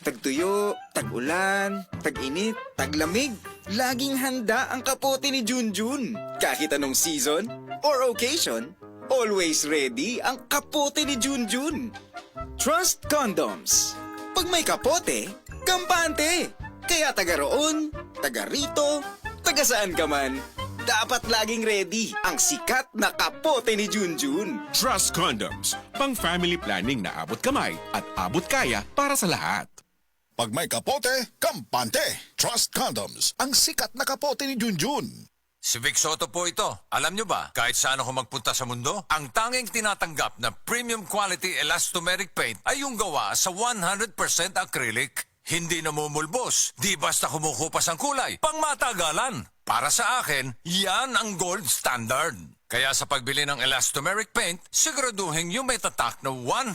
Tagtuyo, tag-ulan, tag-init, taglamig. Laging handa ang kapote ni Junjun. Kahit anong season or occasion, always ready ang kapote ni Junjun. Trust Condoms. Pag may kapote, kampante. Kaya taga roon, taga rito, taga saan ka man, dapat laging ready ang sikat na kapote ni Junjun. Trust Condoms, pang family planning na abot kamay at abot kaya para sa lahat. Pag may kapote, kampante. Trust Condoms, ang sikat na kapote ni Junjun. Si Vic Soto po ito. Alam nyo ba, kahit saan ako magpunta sa mundo, ang tanging tinatanggap na premium quality elastomeric paint ay yung gawa sa 100% acrylic. Hindi namumulbos, di basta kumukupas ang kulay, pangmatagalan. Para sa akin, yan ang gold standard. Kaya sa pagbili ng elastomeric paint, siguraduhin yung may tatak na 100%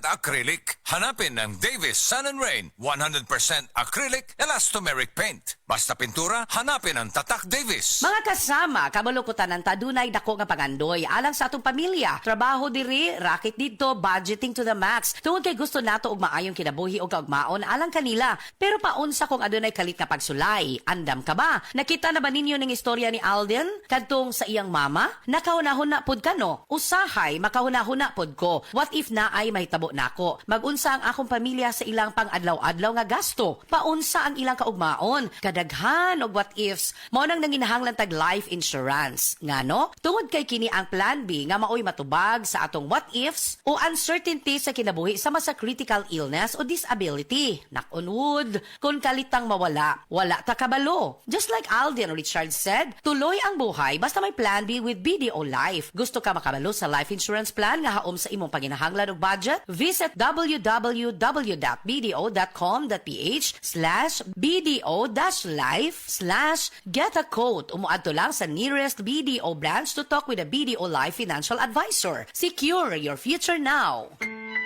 acrylic. Hanapin ang Davis Sun and Rain 100% acrylic elastomeric paint. Basta pintura, hanapin ang tatak Davis. Mga kasama, kabalukutan ng tadunay dako nga pagandoy alang sa atong pamilya. Trabaho diri, racket dito, budgeting to the max. Tungod kay gusto nato og maayong kinabuhi o kaugmaon alang kanila. Pero paunsa kung adunay kalit nga pagsulay. Andam ka ba? Nakita na ba ninyo ning istorya ni Alden kadtong sa iyang mama? Nakahuna-huna pod ka no? Usahay, makahuna-huna pod ko. What if na ay mahitabo nako? Magunsa ang akong pamilya sa ilang pang-adlaw-adlaw nga gasto? Paunsa ang ilang kaugmaon? Kadaghan og what ifs. Mao nang nanginahanglan tag life insurance. Ngano? Tungod kay kini ang plan B nga maoy matubag sa atong what ifs o uncertainty sa kinabuhi sama sa critical illness o disability. Knock on wood, kung kalitang mawala, wala ta kabalo. Just like Alden Richard said, tuloy ang buhay basta may plan B with BDO Life. Gusto ka makabalo sa life insurance plan nga haom sa imong panginahanglan og budget? Visit www.bdo.com.ph/bdo-life/get a quote. Umuadto lang sa nearest BDO branch to talk with a BDO Life financial advisor. Secure your future now.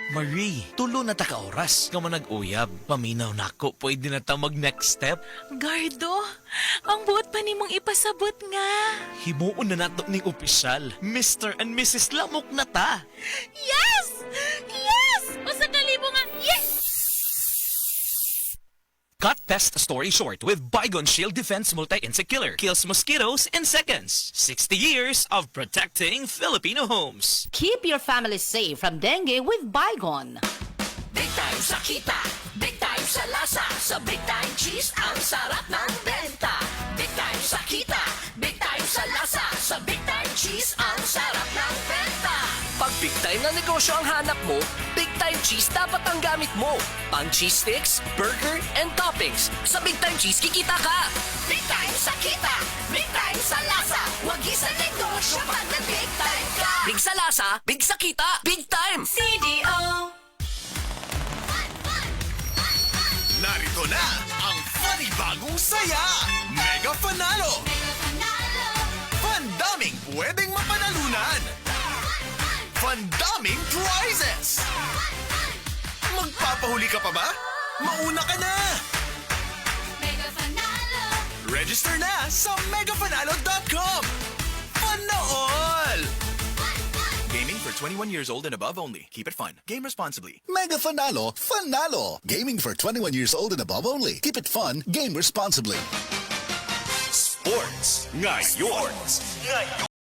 Marie, tulo na ta ka oras nga manag-uyab. Paminaw nako, pwede na ta mag next step. Gardo, ang buot pa nimong ipasabot nga. Himuon na nato ning opisyal. Mr. and Mrs. Lamok na ta. Yes! Yes! O sa kalibo nga, yes! Cut pest story short with Bygone Shield Defense Multi-Insect Killer. Kills mosquitoes in seconds. 60 years of protecting Filipino homes. Keep your family safe from dengue with Bygone. Big time sa kita, big time sa lasa, sa Big Time Cheese ang sarap ng benta. Big time sa kita, big time sa lasa, sa Big Time Cheese ang sarap ng benta. Pag big time na negosyo ang hanap mo, Big Time Cheese dapat ang gamit mo. Pang cheese sticks, burger, and toppings. Sa Big Time Cheese, kikita ka! Big time sa kita, big time sa lasa, wag isa negosyo pag nag-big time ka. Big sa lasa, big sa kita, big time! CDO. Narito na ang funny bagong saya. Mega Panalo. Pandaming pwedeng mapanalunan. Pandaming prizes. Magpapahuli ka pa ba? Mauna ka na. Register na sa megapanalo.com. Panool! Gaming for 21 years old and above only. Keep it fun. Game responsibly. Mega Fanalo, Fanalo. Gaming for 21 years old and above only. Keep it fun. Game responsibly. Sports ngayon.